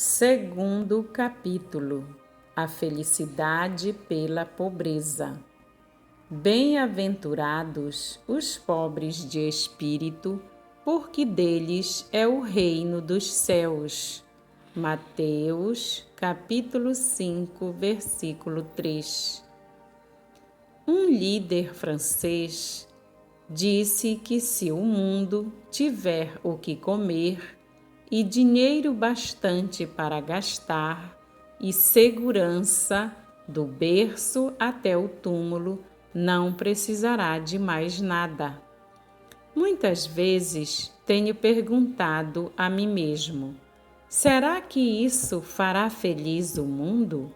Segundo capítulo: A felicidade pela pobreza. Bem-aventurados os pobres de espírito, porque deles é o reino dos céus. Mateus, capítulo 5, versículo 3. Um líder francês disse que se o mundo tiver o que comer e dinheiro bastante para gastar e segurança do berço até o túmulo, não precisará de mais nada. Muitas vezes tenho perguntado a mim mesmo: será que isso fará feliz o mundo?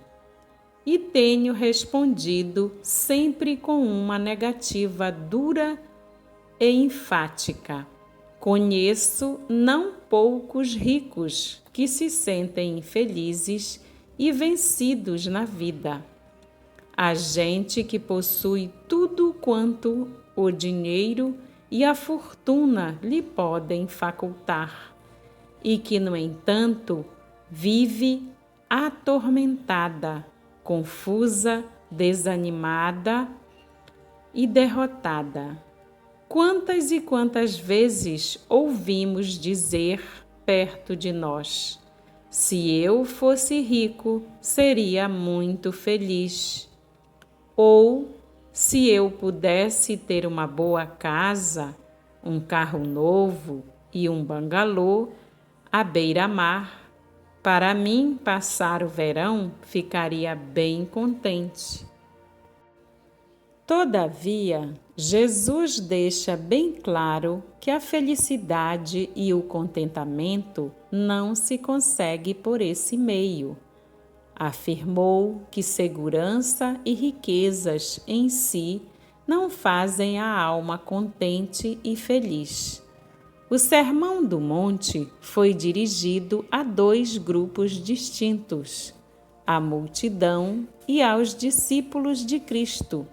E tenho respondido sempre com uma negativa dura e enfática. Conheço não poucos ricos que se sentem infelizes e vencidos na vida. Há gente que possui tudo quanto o dinheiro e a fortuna lhe podem facultar, e que, no entanto, vive atormentada, confusa, desanimada e derrotada. Quantas e quantas vezes ouvimos dizer perto de nós: se eu fosse rico, seria muito feliz. Ou, se eu pudesse ter uma boa casa, um carro novo e um bangalô à beira-mar, para mim passar o verão ficaria bem contente. Todavia, Jesus deixa bem claro que a felicidade e o contentamento não se consegue por esse meio. Afirmou que segurança e riquezas em si não fazem a alma contente e feliz. O Sermão do Monte foi dirigido a dois grupos distintos: à multidão e aos discípulos de Cristo.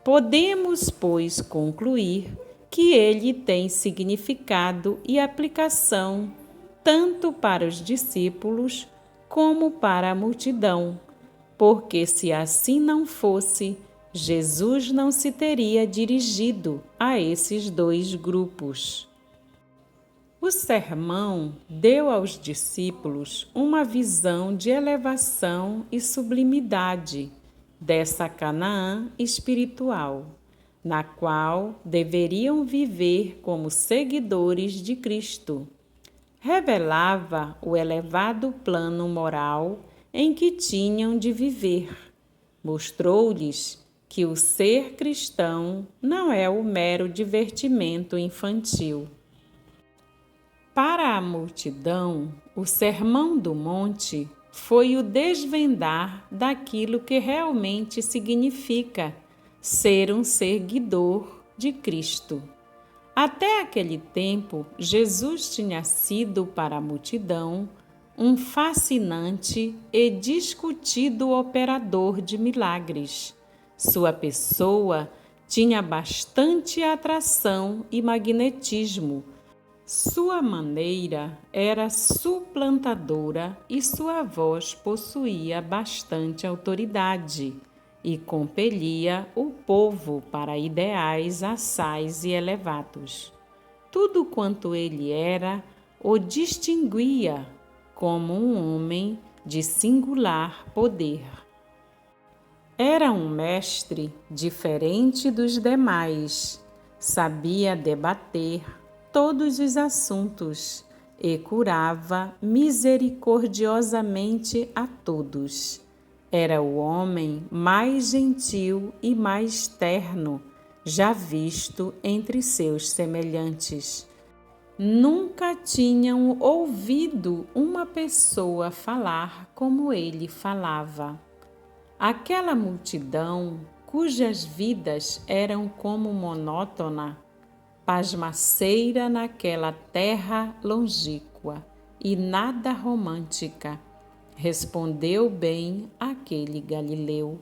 Podemos, pois, concluir que ele tem significado e aplicação tanto para os discípulos como para a multidão, porque se assim não fosse, Jesus não se teria dirigido a esses dois grupos. O sermão deu aos discípulos uma visão de elevação e sublimidade dessa Canaã espiritual, na qual deveriam viver como seguidores de Cristo. Revelava o elevado plano moral em que tinham de viver. Mostrou-lhes que o ser cristão não é o mero divertimento infantil. Para a multidão, o Sermão do Monte foi o desvendar daquilo que realmente significa ser um seguidor de Cristo. Até aquele tempo, Jesus tinha sido para a multidão um fascinante e discutido operador de milagres. Sua pessoa tinha bastante atração e magnetismo. Sua maneira era suplantadora e sua voz possuía bastante autoridade e compelia o povo para ideais assaz e elevados. Tudo quanto ele era o distinguia como um homem de singular poder. Era um mestre diferente dos demais, sabia debater todos os assuntos e curava misericordiosamente a todos. Era o homem mais gentil e mais terno já visto entre seus semelhantes. Nunca tinham ouvido uma pessoa falar como ele falava. Aquela multidão, cujas vidas eram como monótona, pasmaceira naquela terra longínqua e nada romântica, respondeu bem aquele Galileu.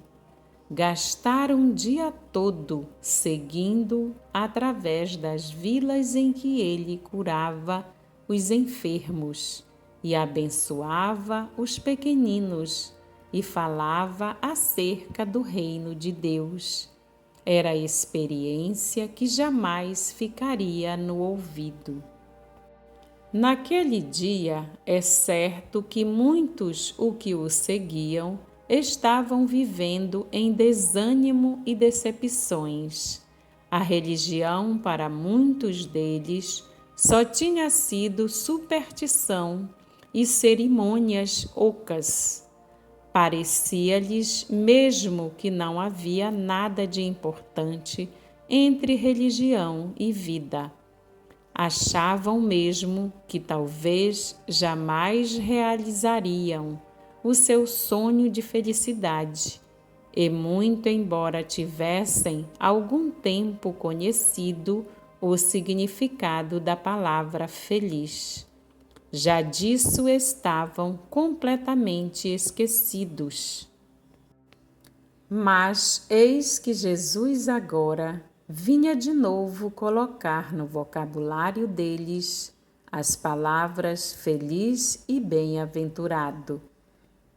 Gastaram um dia todo seguindo através das vilas em que ele curava os enfermos e abençoava os pequeninos e falava acerca do reino de Deus. Era a experiência que jamais ficaria no ouvido. Naquele dia, é certo que muitos o que o seguiam estavam vivendo em desânimo e decepções. A religião, para muitos deles, só tinha sido superstição e cerimônias ocas. Parecia-lhes mesmo que não havia nada de importante entre religião e vida. Achavam mesmo que talvez jamais realizariam o seu sonho de felicidade, e muito embora tivessem algum tempo conhecido o significado da palavra feliz, já disso estavam completamente esquecidos. Mas eis que Jesus agora vinha de novo colocar no vocabulário deles as palavras feliz e bem-aventurado.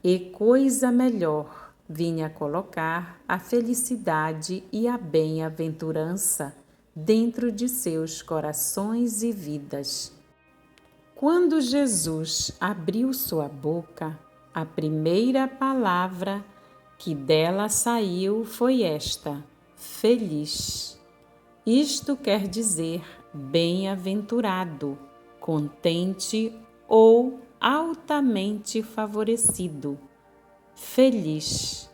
E coisa melhor vinha colocar a felicidade e a bem-aventurança dentro de seus corações e vidas. Quando Jesus abriu sua boca, a primeira palavra que dela saiu foi esta: feliz. Isto quer dizer bem-aventurado, contente ou altamente favorecido. Feliz.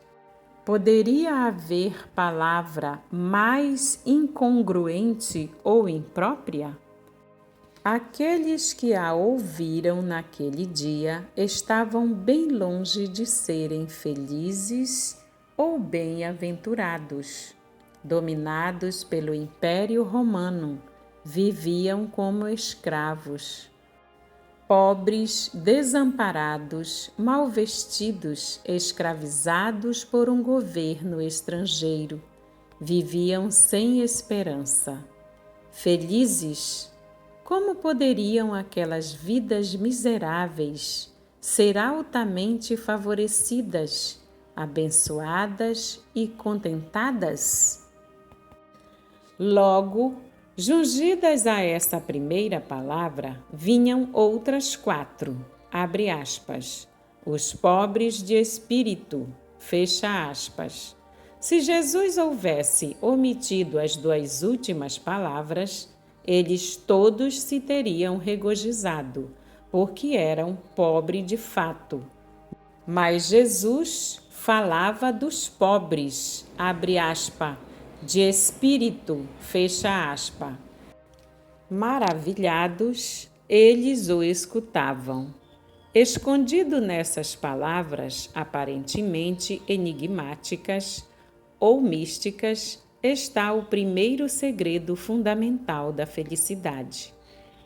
Poderia haver palavra mais incongruente ou imprópria? Aqueles que a ouviram naquele dia estavam bem longe de serem felizes ou bem-aventurados. Dominados pelo Império Romano, viviam como escravos. Pobres, desamparados, mal vestidos, escravizados por um governo estrangeiro, viviam sem esperança. Felizes, como poderiam aquelas vidas miseráveis ser altamente favorecidas, abençoadas e contentadas? Logo, jungidas a essa primeira palavra, vinham outras 4, abre aspas, os pobres de espírito, fecha aspas. Se Jesus houvesse omitido as 2 últimas palavras, eles todos se teriam regozijado, porque eram pobres de fato. Mas Jesus falava dos pobres, abre aspas, de espírito, fecha aspas. Maravilhados, eles o escutavam. Escondido nessas palavras aparentemente enigmáticas ou místicas, está o primeiro segredo fundamental da felicidade.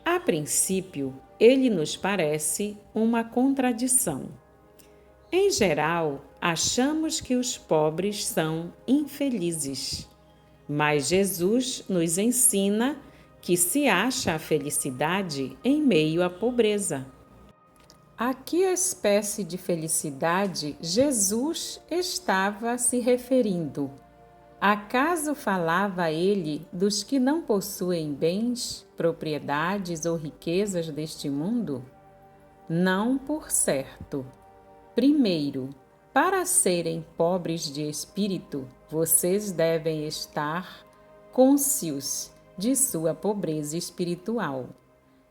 A princípio, ele nos parece uma contradição. Em geral, achamos que os pobres são infelizes, mas Jesus nos ensina que se acha a felicidade em meio à pobreza. A que espécie de felicidade Jesus estava se referindo? Acaso falava ele dos que não possuem bens, propriedades ou riquezas deste mundo? Não, por certo. Primeiro, para serem pobres de espírito, vocês devem estar cônscios de sua pobreza espiritual.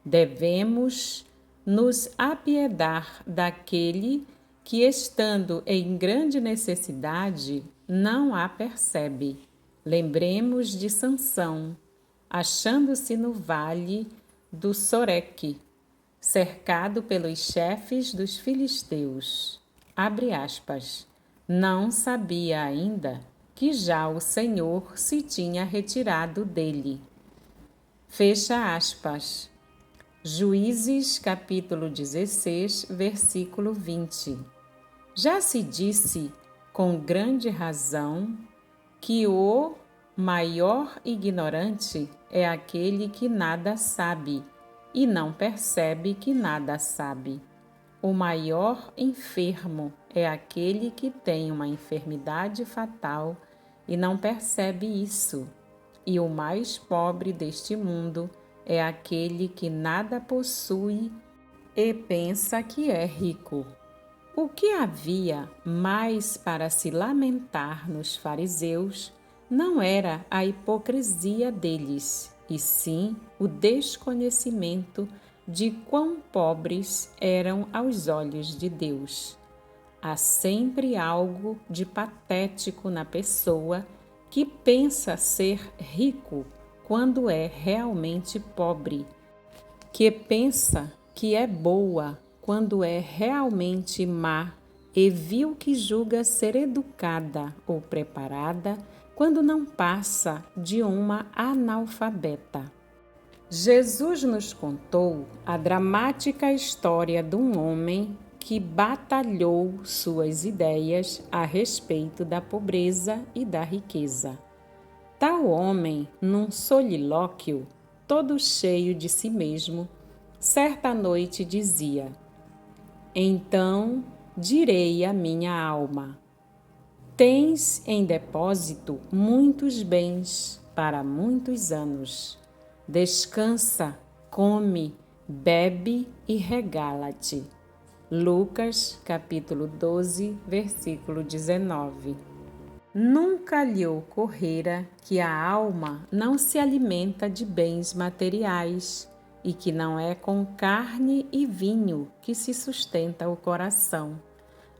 Devemos nos apiedar daquele que, estando em grande necessidade, não a percebe. Lembremos de Sansão, achando-se no vale do Soreque, cercado pelos chefes dos filisteus. Abre aspas. Não sabia ainda que já o Senhor se tinha retirado dele. Fecha aspas. Juízes, capítulo 16, versículo 20. Já se disse, com grande razão, que o maior ignorante é aquele que nada sabe e não percebe que nada sabe. o maior enfermo é aquele que tem uma enfermidade fatal e não percebe isso. E o mais pobre deste mundo é aquele que nada possui e pensa que é rico. O que havia mais para se lamentar nos fariseus não era a hipocrisia deles, e sim o desconhecimento de quão pobres eram aos olhos de Deus. Há sempre algo de patético na pessoa que pensa ser rico quando é realmente pobre, que pensa que é boa quando é realmente má e vil que julga ser educada ou preparada quando não passa de uma analfabeta. Jesus nos contou a dramática história de um homem que batalhou suas ideias a respeito da pobreza e da riqueza. Tal homem, num solilóquio, todo cheio de si mesmo, certa noite dizia: Então direi à minha alma: Tens em depósito muitos bens para muitos anos. Descansa, come, bebe e regala-te. Lucas, capítulo 12, versículo 19. Nunca lhe ocorrera que a alma não se alimenta de bens materiais e que não é com carne e vinho que se sustenta o coração.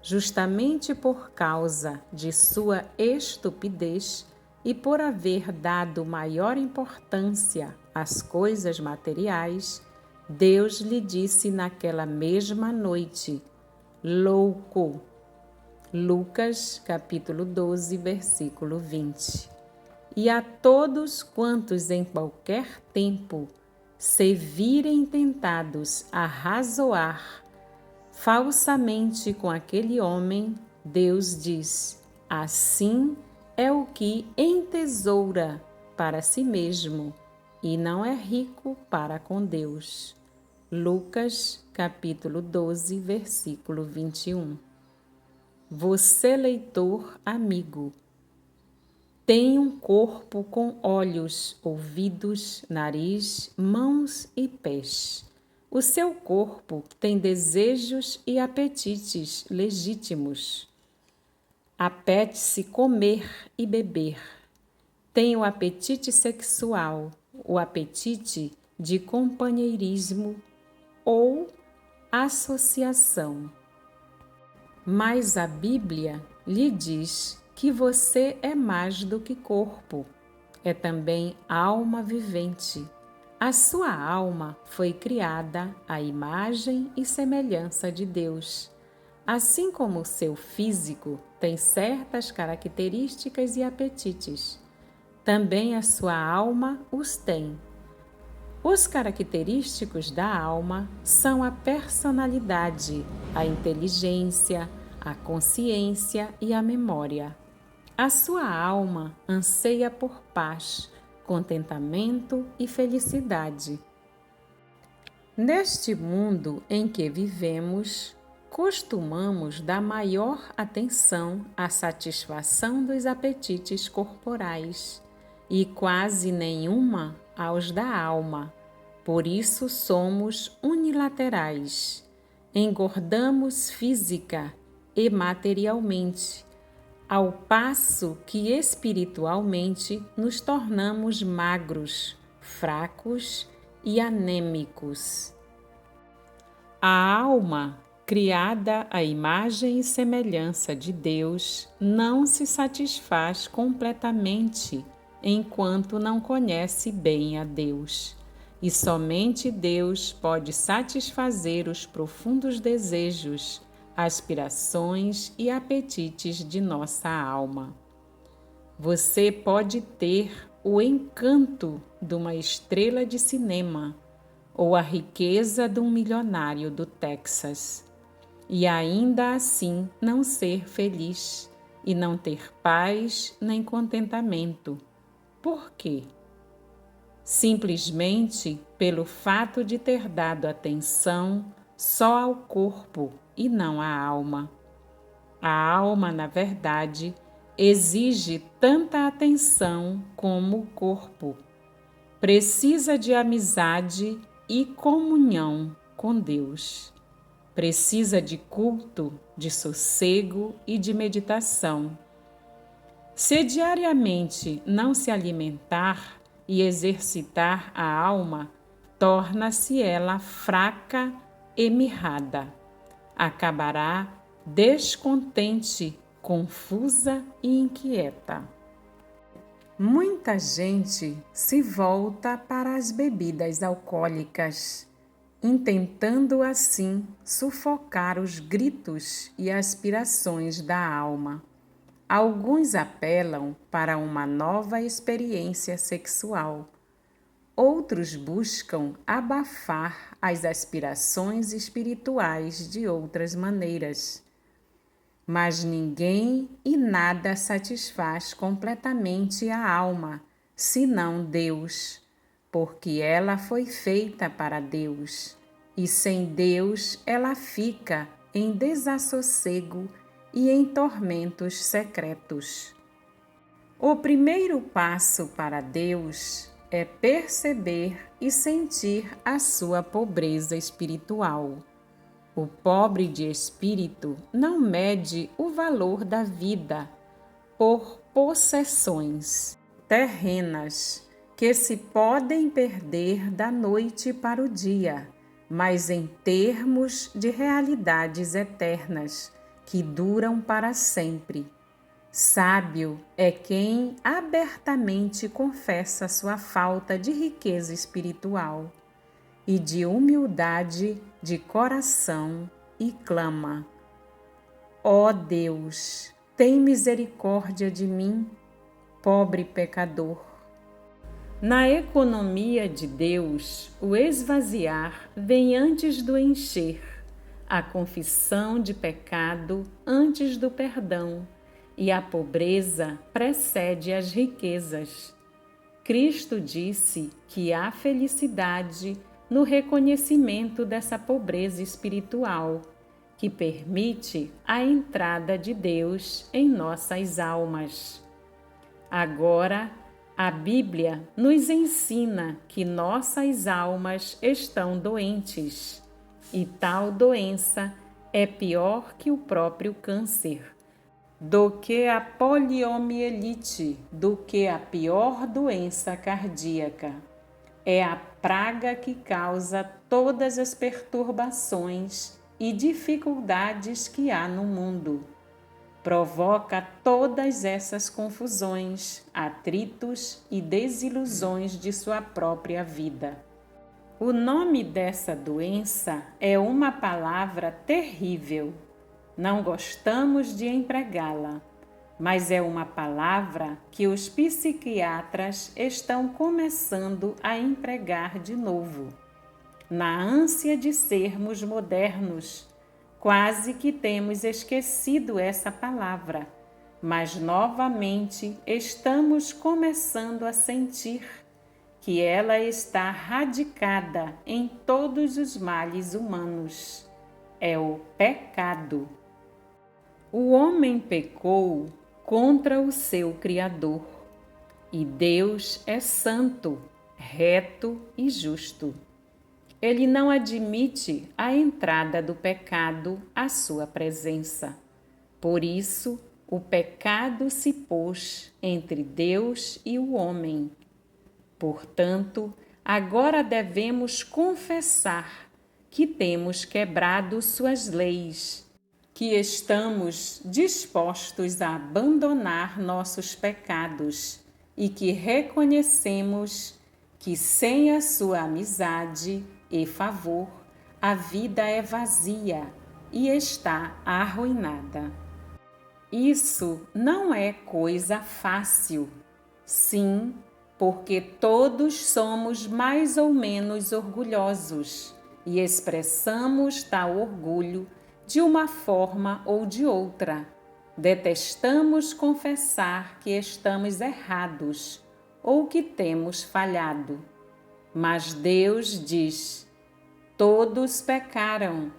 Justamente por causa de sua estupidez e por haver dado maior importância às coisas materiais, Deus lhe disse naquela mesma noite: louco! Lucas, capítulo 12, versículo 20. E a todos quantos em qualquer tempo se virem tentados a razoar falsamente com aquele homem, Deus diz: assim é o que entesoura para si mesmo e não é rico para com Deus. Lucas, capítulo 12, versículo 21. Você, leitor amigo, tem um corpo com olhos, ouvidos, nariz, mãos e pés. O seu corpo tem desejos e apetites legítimos. Apete-se comer e beber. Tem o apetite sexual, o apetite de companheirismo ou associação. Mas a Bíblia lhe diz que você é mais do que corpo, é também alma vivente. A sua alma foi criada à imagem e semelhança de Deus. Assim como o seu físico tem certas características e apetites, também a sua alma os tem. Os característicos da alma são a personalidade, a inteligência, a consciência e a memória. A sua alma anseia por paz, contentamento e felicidade. Neste mundo em que vivemos, costumamos dar maior atenção à satisfação dos apetites corporais e quase nenhuma aos da alma. Por isso somos unilaterais. Engordamos física e materialmente, ao passo que espiritualmente nos tornamos magros, fracos e anêmicos. A alma, criada à imagem e semelhança de Deus, não se satisfaz completamente enquanto não conhece bem a Deus. E somente Deus pode satisfazer os profundos desejos, aspirações e apetites de nossa alma. Você pode ter o encanto de uma estrela de cinema ou a riqueza de um milionário do Texas, e ainda assim não ser feliz e não ter paz nem contentamento. Por quê? Simplesmente pelo fato de ter dado atenção, só ao corpo e não à alma. A alma, na verdade, exige tanta atenção como o corpo. Precisa de amizade e comunhão com Deus. Precisa de culto, de sossego e de meditação. Se diariamente não se alimentar e exercitar a alma, torna-se ela fraca e mirrada. Acabará descontente, confusa e inquieta. Muita gente se volta para as bebidas alcoólicas, intentando assim sufocar os gritos e aspirações da alma. Alguns apelam para uma nova experiência sexual. Outros buscam abafar as aspirações espirituais de outras maneiras. Mas ninguém e nada satisfaz completamente a alma, senão Deus, porque ela foi feita para Deus, e sem Deus ela fica em desassossego e em tormentos secretos. O primeiro passo para Deus é perceber e sentir a sua pobreza espiritual. O pobre de espírito não mede o valor da vida por possessões terrenas que se podem perder da noite para o dia, mas em termos de realidades eternas que duram para sempre. Sábio é quem abertamente confessa sua falta de riqueza espiritual e de humildade de coração e clama: ó Deus, tem misericórdia de mim, pobre pecador. Na economia de Deus, o esvaziar vem antes do encher, a confissão de pecado antes do perdão, e a pobreza precede as riquezas. Cristo disse que há felicidade no reconhecimento dessa pobreza espiritual, que permite a entrada de Deus em nossas almas. Agora, a Bíblia nos ensina que nossas almas estão doentes, e tal doença é pior que o próprio câncer, do que a poliomielite, do que a pior doença cardíaca. É a praga que causa todas as perturbações e dificuldades que há no mundo. Provoca todas essas confusões, atritos e desilusões de sua própria vida. O nome dessa doença é uma palavra terrível. Não gostamos de empregá-la, mas é uma palavra que os psiquiatras estão começando a empregar de novo. Na ânsia de sermos modernos, quase que temos esquecido essa palavra, mas novamente estamos começando a sentir que ela está radicada em todos os males humanos. É o pecado. O homem pecou contra o seu Criador, e Deus é santo, reto e justo. Ele não admite a entrada do pecado à sua presença. Por isso, o pecado se pôs entre Deus e o homem. Portanto, agora devemos confessar que temos quebrado suas leis, que estamos dispostos a abandonar nossos pecados e que reconhecemos que sem a sua amizade e favor, a vida é vazia e está arruinada. Isso não é coisa fácil. Sim, porque todos somos mais ou menos orgulhosos e expressamos tal orgulho de uma forma ou de outra. Detestamos confessar que estamos errados ou que temos falhado. Mas Deus diz: Todos pecaram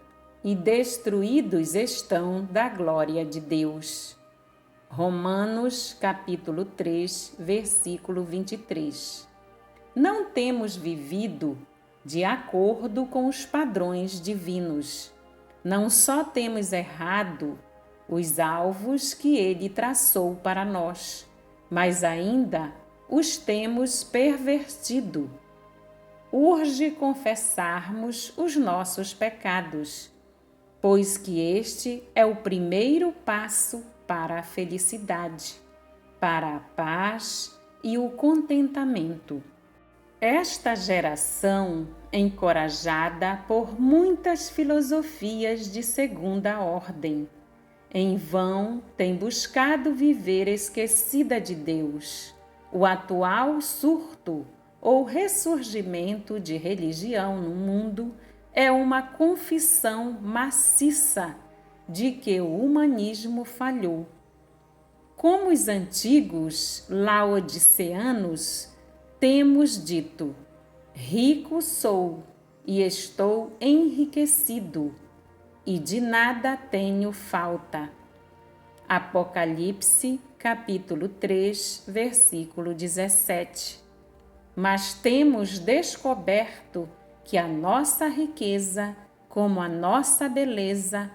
e destruídos estão da glória de Deus. Romanos capítulo 3, versículo 23. Não temos vivido de acordo com os padrões divinos. Não só temos errado os alvos que Ele traçou para nós, mas ainda os temos pervertido. Urge confessarmos os nossos pecados, pois que este é o primeiro passo para a felicidade, para a paz e o contentamento. Esta geração, encorajada por muitas filosofias de segunda ordem, em vão tem buscado viver esquecida de Deus. O atual surto ou ressurgimento de religião no mundo é uma confissão maciça de que o humanismo falhou. Como os antigos laodiceanos, temos dito: rico sou e estou enriquecido, e de nada tenho falta. Apocalipse, capítulo 3, versículo 17. Mas temos descoberto que a nossa riqueza, como a nossa beleza,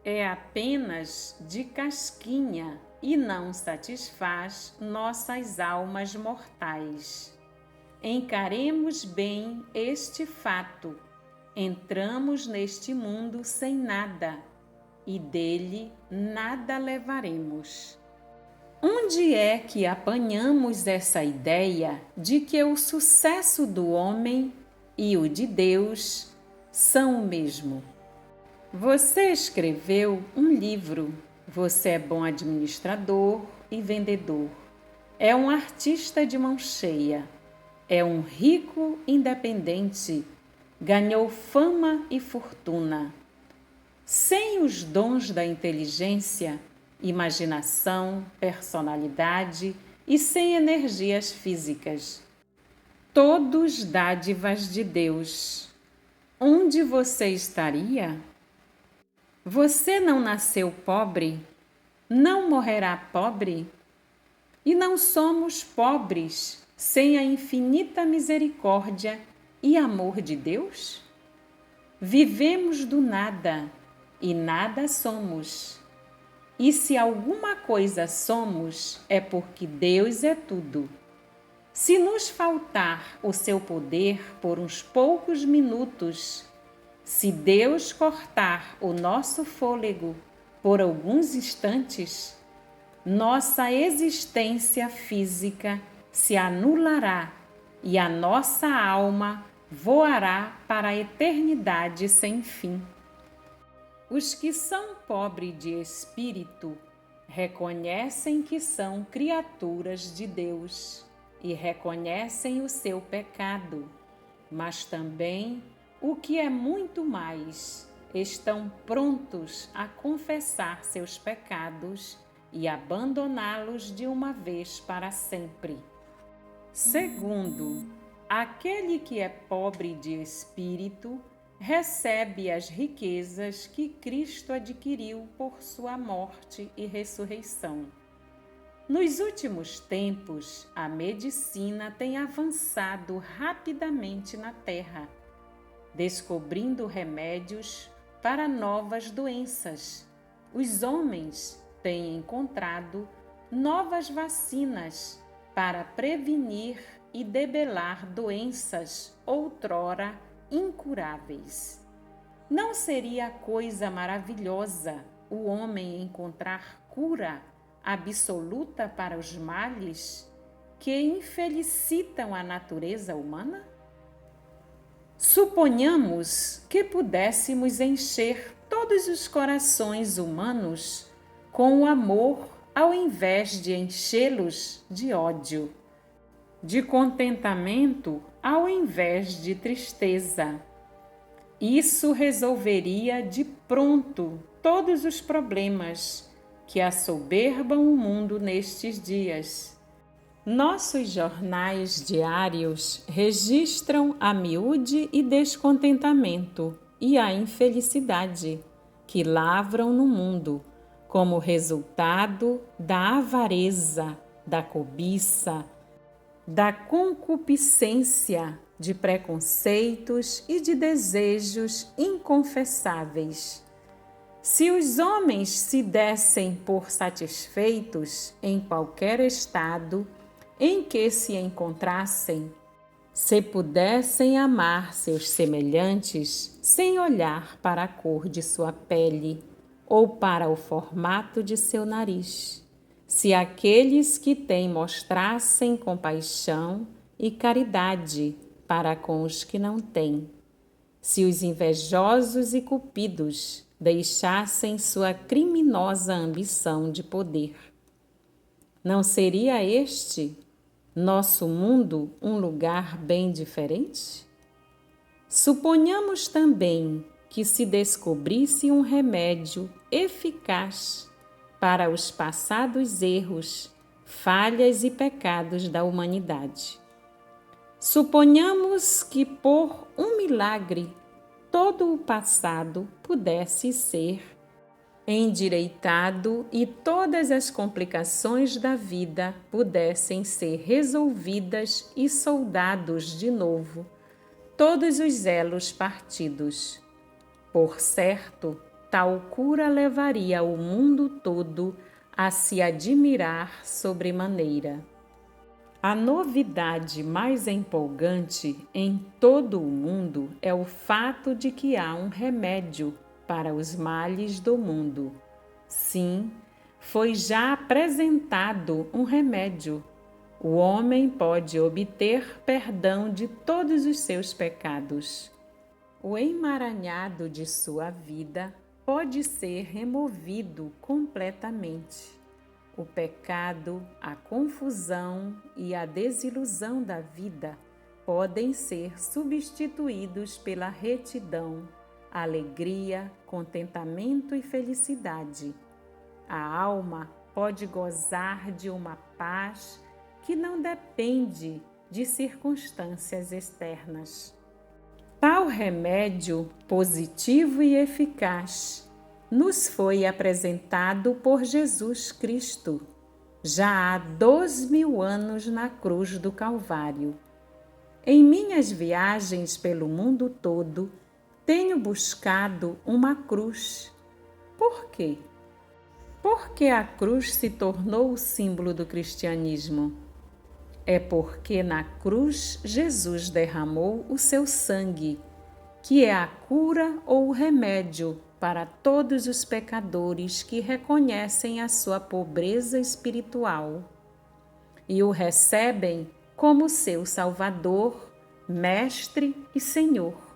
é apenas de casquinha e não satisfaz nossas almas mortais. Encaremos bem este fato. Entramos neste mundo sem nada e dele nada levaremos. Onde é que apanhamos essa ideia de que o sucesso do homem e o de Deus são o mesmo? Você escreveu um livro. Você é bom administrador e vendedor. É um artista de mão cheia. É um rico independente. Ganhou fama e fortuna. Sem os dons da inteligência, imaginação, personalidade e sem energias físicas. Todos dádivas de Deus. Onde você estaria? Você não nasceu pobre? Não morrerá pobre? E não somos pobres sem a infinita misericórdia e amor de Deus? Vivemos do nada e nada somos. E se alguma coisa somos, é porque Deus é tudo. Se nos faltar o seu poder por uns poucos minutos, se Deus cortar o nosso fôlego por alguns instantes, nossa existência física se anulará e a nossa alma voará para a eternidade sem fim. Os que são pobres de espírito reconhecem que são criaturas de Deus e reconhecem o seu pecado, mas também, o que é muito mais, estão prontos a confessar seus pecados e abandoná-los de uma vez para sempre. Segundo, aquele que é pobre de espírito recebe as riquezas que Cristo adquiriu por sua morte e ressurreição. Nos últimos tempos, a medicina tem avançado rapidamente na Terra, descobrindo remédios para novas doenças. Os homens têm encontrado novas vacinas para prevenir e debelar doenças outrora incuráveis. Não seria coisa maravilhosa o homem encontrar cura absoluta para os males que infelicitam a natureza humana? Suponhamos que pudéssemos encher todos os corações humanos com o amor ao invés de enchê-los de ódio, de contentamento ao invés de tristeza. Isso resolveria de pronto todos os problemas que assoberbam o mundo nestes dias. Nossos jornais diários registram a miúde e descontentamento e a infelicidade que lavram no mundo como resultado da avareza, da cobiça, da concupiscência, de preconceitos e de desejos inconfessáveis. Se os homens se dessem por satisfeitos em qualquer estado em que se encontrassem, se pudessem amar seus semelhantes sem olhar para a cor de sua pele ou para o formato de seu nariz, se aqueles que têm mostrassem compaixão e caridade para com os que não têm, se os invejosos e cupidos deixassem sua criminosa ambição de poder, não seria este nosso mundo um lugar bem diferente? Suponhamos também que se descobrisse um remédio eficaz para os passados erros, falhas e pecados da humanidade. Suponhamos que por um milagre todo o passado pudesse ser endireitado e todas as complicações da vida pudessem ser resolvidas e soldados de novo todos os elos partidos. Por certo, tal cura levaria o mundo todo a se admirar sobremaneira. A novidade mais empolgante em todo o mundo é o fato de que há um remédio para os males do mundo. Sim, foi já apresentado um remédio. O homem pode obter perdão de todos os seus pecados. O emaranhado de sua vida pode ser removido completamente. O pecado, a confusão e a desilusão da vida podem ser substituídos pela retidão, alegria, contentamento e felicidade. A alma pode gozar de uma paz que não depende de circunstâncias externas. Tal remédio positivo e eficaz nos foi apresentado por Jesus Cristo, já há 2000 anos na cruz do Calvário. Em minhas viagens pelo mundo todo, tenho buscado uma cruz. Por quê? Porque a cruz se tornou o símbolo do cristianismo. É porque na cruz Jesus derramou o seu sangue, que é a cura ou o remédio para todos os pecadores que reconhecem a sua pobreza espiritual e o recebem como seu Salvador, Mestre e Senhor.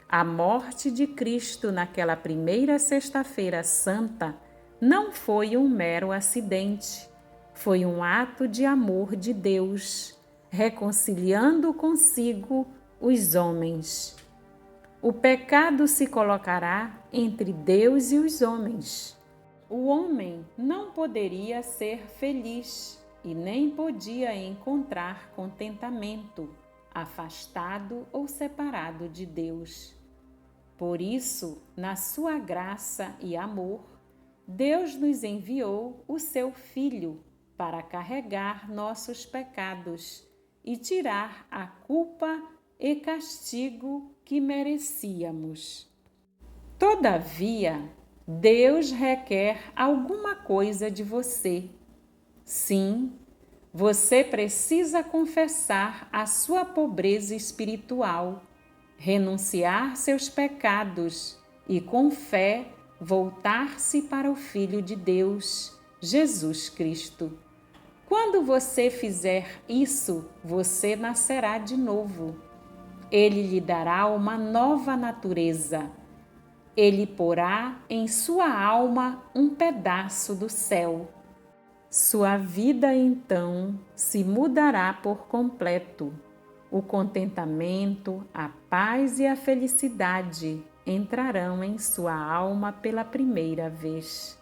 A morte de Cristo naquela primeira sexta-feira santa não foi um mero acidente, foi um ato de amor de Deus, reconciliando consigo os homens. O pecado se colocará entre Deus e os homens. O homem não poderia ser feliz e nem podia encontrar contentamento, afastado ou separado de Deus. Por isso, na sua graça e amor, Deus nos enviou o seu Filho para carregar nossos pecados e tirar a culpa e castigo que merecíamos. Todavia, Deus requer alguma coisa de você. Sim, você precisa confessar a sua pobreza espiritual, renunciar seus pecados e, com fé, voltar-se para o Filho de Deus, Jesus Cristo. Quando você fizer isso, você nascerá de novo. Ele lhe dará uma nova natureza. Ele porá em sua alma um pedaço do céu. Sua vida, então, se mudará por completo. O contentamento, a paz e a felicidade entrarão em sua alma pela primeira vez.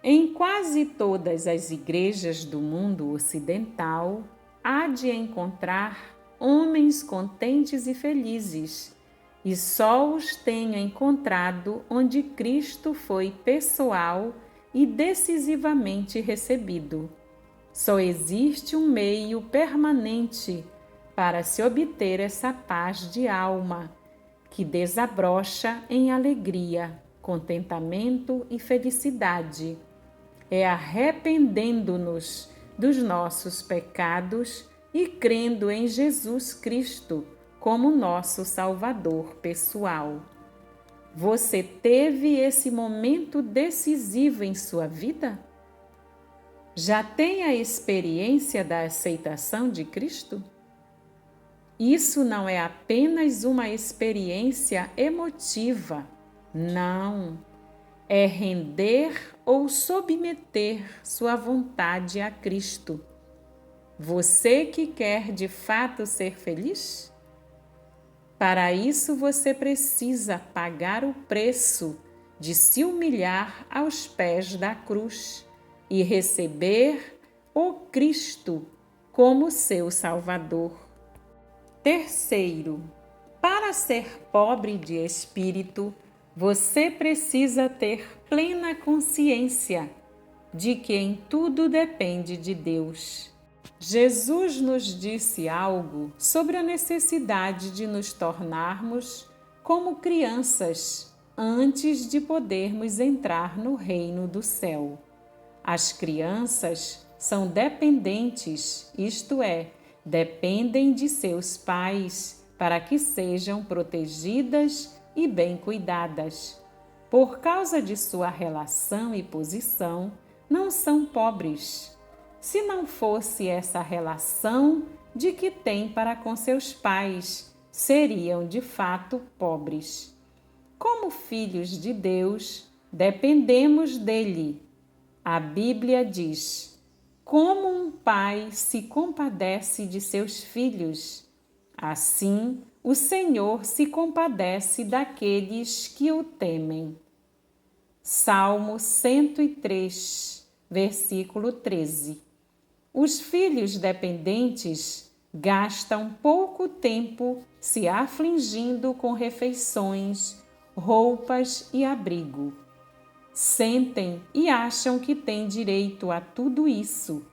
Em quase todas as igrejas do mundo ocidental, há de encontrar homens contentes e felizes, e só os tenho encontrado onde Cristo foi pessoal e decisivamente recebido. Só existe um meio permanente para se obter essa paz de alma, que desabrocha em alegria, contentamento e felicidade. É arrependendo-nos dos nossos pecados e crendo em Jesus Cristo como nosso Salvador pessoal. Você teve esse momento decisivo em sua vida? Já tem a experiência da aceitação de Cristo? Isso não é apenas uma experiência emotiva, não. É render ou submeter sua vontade a Cristo. Você que quer de fato ser feliz? Para isso você precisa pagar o preço de se humilhar aos pés da cruz e receber o Cristo como seu Salvador. Terceiro, para ser pobre de espírito, você precisa ter plena consciência de que em tudo depende de Deus. Jesus nos disse algo sobre a necessidade de nos tornarmos como crianças antes de podermos entrar no reino do céu. As crianças são dependentes, isto é, dependem de seus pais para que sejam protegidas e bem cuidadas. Por causa de sua relação e posição, não são pobres. Se não fosse essa relação de que têm para com seus pais, seriam de fato pobres. Como filhos de Deus, dependemos dele. A Bíblia diz: como um pai se compadece de seus filhos, assim o Senhor se compadece daqueles que o temem. Salmo 103, versículo 13. Os filhos dependentes gastam pouco tempo se afligindo com refeições, roupas e abrigo. Sentem e acham que têm direito a tudo isso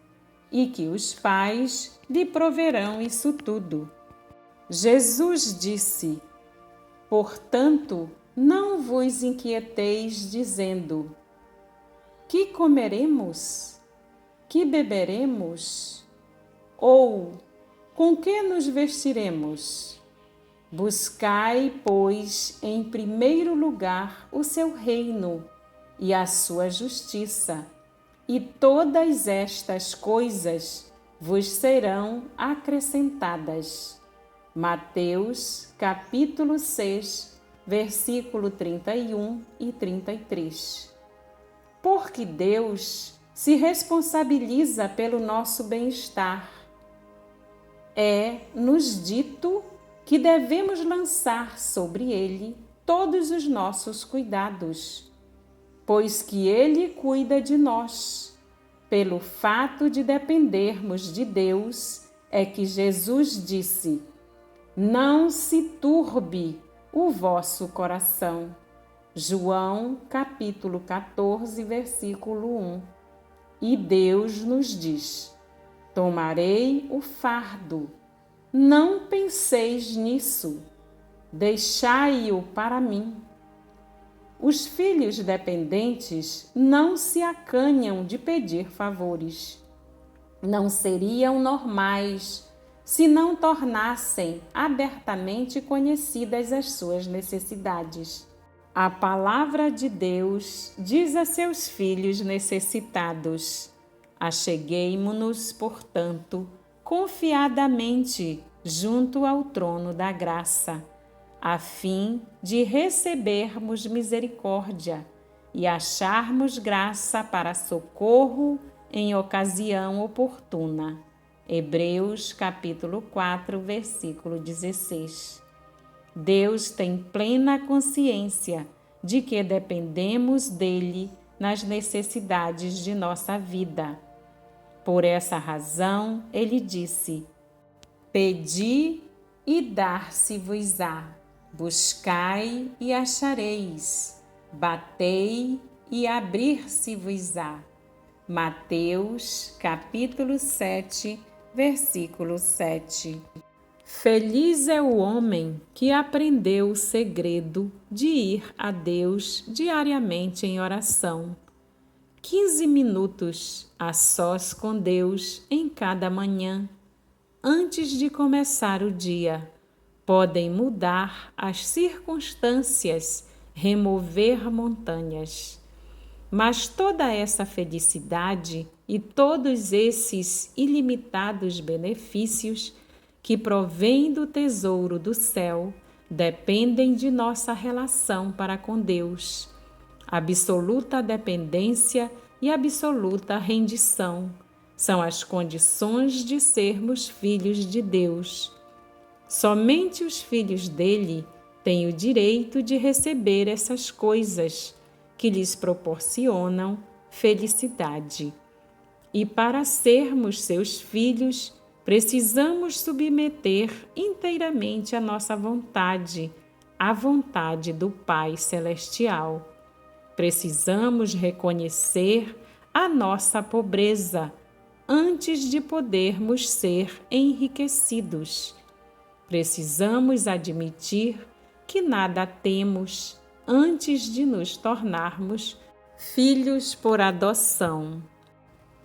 e que os pais lhe proverão isso tudo. Jesus disse: portanto, não vos inquieteis dizendo: que comeremos? Que beberemos? Ou com que nos vestiremos? Buscai, pois, em primeiro lugar o seu reino e a sua justiça, e todas estas coisas vos serão acrescentadas. Mateus, capítulo 6, versículo 31 e 33. Porque Deus se responsabiliza pelo nosso bem-estar. É-nos dito que devemos lançar sobre Ele todos os nossos cuidados, pois que Ele cuida de nós. Pelo fato de dependermos de Deus, é que Jesus disse: não se turbe o vosso coração. João, capítulo 14, versículo 1. E Deus nos diz: tomarei o fardo. Não penseis nisso. Deixai-o para mim. Os filhos dependentes não se acanham de pedir favores. Não seriam normais se não tornassem abertamente conhecidas as suas necessidades. A palavra de Deus diz a seus filhos necessitados: acheguemo-nos, portanto, confiadamente junto ao trono da graça, a fim de recebermos misericórdia e acharmos graça para socorro em ocasião oportuna. Hebreus capítulo 4, versículo 16. Deus tem plena consciência de que dependemos dele nas necessidades de nossa vida. Por essa razão, ele disse: Pedi e dar-se-vos-á, buscai e achareis, batei e abrir-se-vos-á. Mateus, capítulo 7, versículo 7. Feliz é o homem que aprendeu o segredo de ir a Deus diariamente em oração. 15 minutos a sós com Deus em cada manhã, antes de começar o dia, podem mudar as circunstâncias, remover montanhas. Mas toda essa felicidade e todos esses ilimitados benefícios que provêm do tesouro do céu dependem de nossa relação para com Deus. Absoluta dependência e absoluta rendição são as condições de sermos filhos de Deus. Somente os filhos dele têm o direito de receber essas coisas que lhes proporcionam felicidade. E para sermos seus filhos, precisamos submeter inteiramente a nossa vontade à vontade do Pai Celestial. Precisamos reconhecer a nossa pobreza antes de podermos ser enriquecidos. Precisamos admitir que nada temos antes de nos tornarmos filhos por adoção.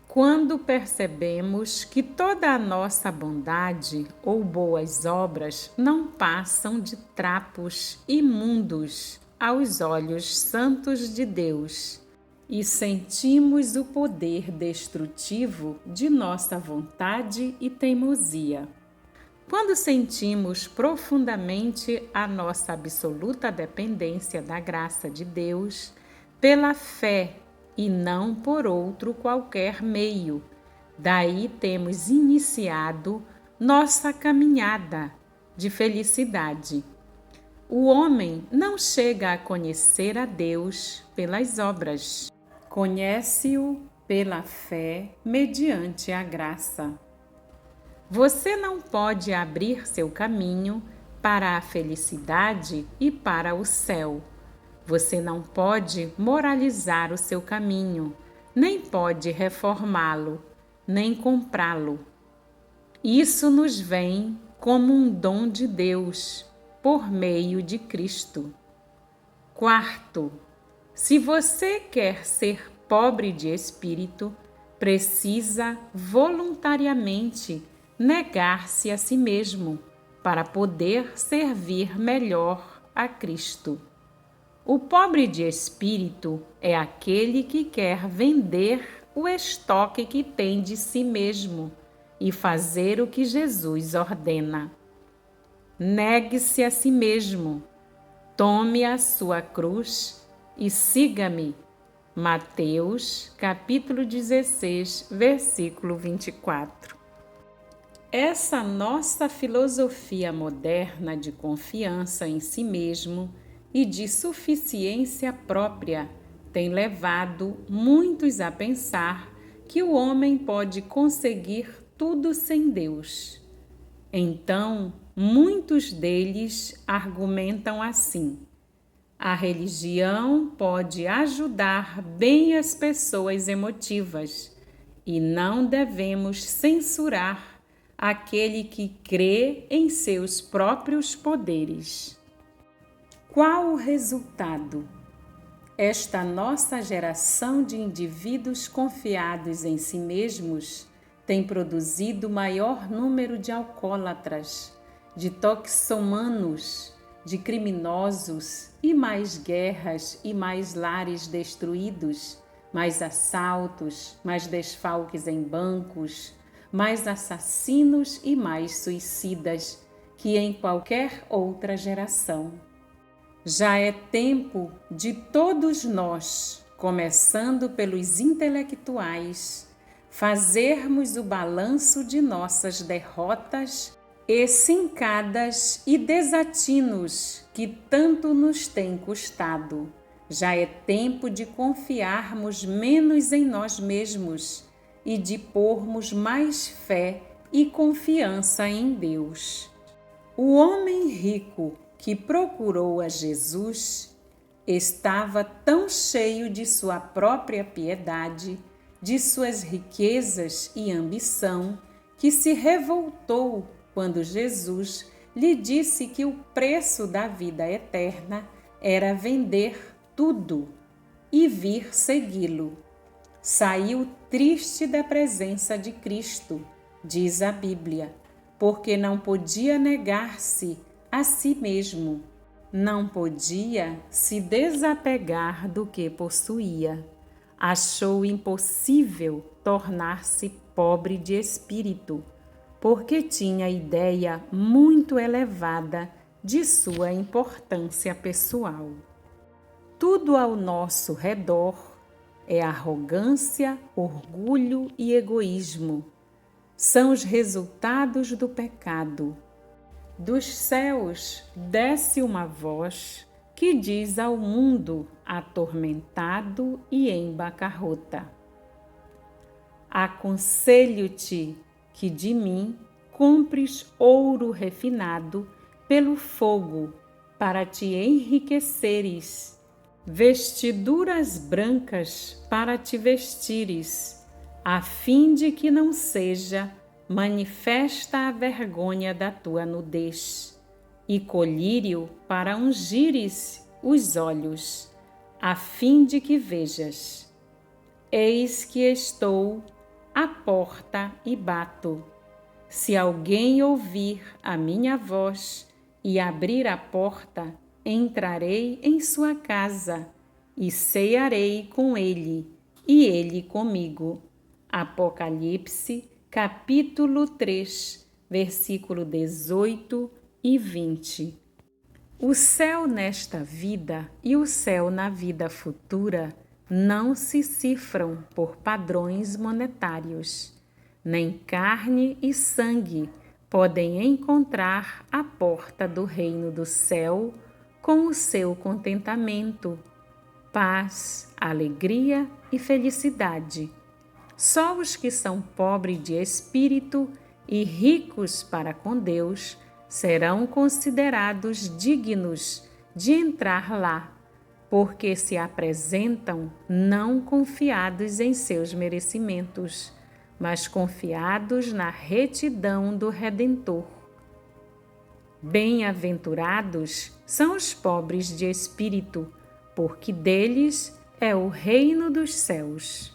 Quando percebemos que toda a nossa bondade ou boas obras não passam de trapos imundos aos olhos santos de Deus e sentimos o poder destrutivo de nossa vontade e teimosia. Quando sentimos profundamente a nossa absoluta dependência da graça de Deus, pela fé e não por outro qualquer meio, daí temos iniciado nossa caminhada de felicidade. O homem não chega a conhecer a Deus pelas obras, conhece-o pela fé mediante a graça. Você não pode abrir seu caminho para a felicidade e para o céu. Você não pode moralizar o seu caminho, nem pode reformá-lo, nem comprá-lo. Isso nos vem como um dom de Deus, por meio de Cristo. Quarto, se você quer ser pobre de espírito, precisa voluntariamente negar-se a si mesmo para poder servir melhor a Cristo. O pobre de espírito é aquele que quer vender o estoque que tem de si mesmo e fazer o que Jesus ordena. Negue-se a si mesmo, tome a sua cruz e siga-me. Mateus, capítulo 16, versículo 24. Essa nossa filosofia moderna de confiança em si mesmo e de suficiência própria tem levado muitos a pensar que o homem pode conseguir tudo sem Deus. Então, muitos deles argumentam assim: a religião pode ajudar bem as pessoas emotivas e não devemos censurar aquele que crê em seus próprios poderes. Qual o resultado? Esta nossa geração de indivíduos confiados em si mesmos tem produzido maior número de alcoólatras, de toxomanos, de criminosos e mais guerras e mais lares destruídos, mais assaltos, mais desfalques em bancos, mais assassinos e mais suicidas que em qualquer outra geração. Já é tempo de todos nós, começando pelos intelectuais, fazermos o balanço de nossas derrotas e cincadas e desatinos que tanto nos têm custado, Já é tempo de confiarmos menos em nós mesmos e de pormos mais fé e confiança em Deus. O homem rico que procurou a Jesus estava tão cheio de sua própria piedade, de suas riquezas e ambição, que se revoltou quando Jesus lhe disse que o preço da vida eterna era vender tudo e vir segui-lo. Saiu triste da presença de Cristo, diz a Bíblia, porque não podia negar-se a si mesmo, não podia se desapegar do que possuía. Achou impossível tornar-se pobre de espírito, porque tinha ideia muito elevada de sua importância pessoal. Tudo ao nosso redor é arrogância, orgulho e egoísmo. São os resultados do pecado. Dos céus desce uma voz que diz ao mundo atormentado e em bancarrota: aconselho-te que de mim compres ouro refinado pelo fogo, para te enriqueceres, vestiduras brancas para te vestires, a fim de que não seja manifesta a vergonha da tua nudez, e colírio para ungires os olhos, a fim de que vejas. Eis que estou à porta e bato. Se alguém ouvir a minha voz e abrir a porta, entrarei em sua casa e cearei com ele e ele comigo. Apocalipse, capítulo 3, versículo 18 e 20. O céu nesta vida e o céu na vida futura não se cifram por padrões monetários. Nem carne e sangue podem encontrar a porta do reino do céu com o seu contentamento, paz, alegria e felicidade. Só os que são pobres de espírito e ricos para com Deus serão considerados dignos de entrar lá, porque se apresentam não confiados em seus merecimentos, mas confiados na retidão do Redentor. Bem-aventurados são os pobres de espírito, porque deles é o reino dos céus.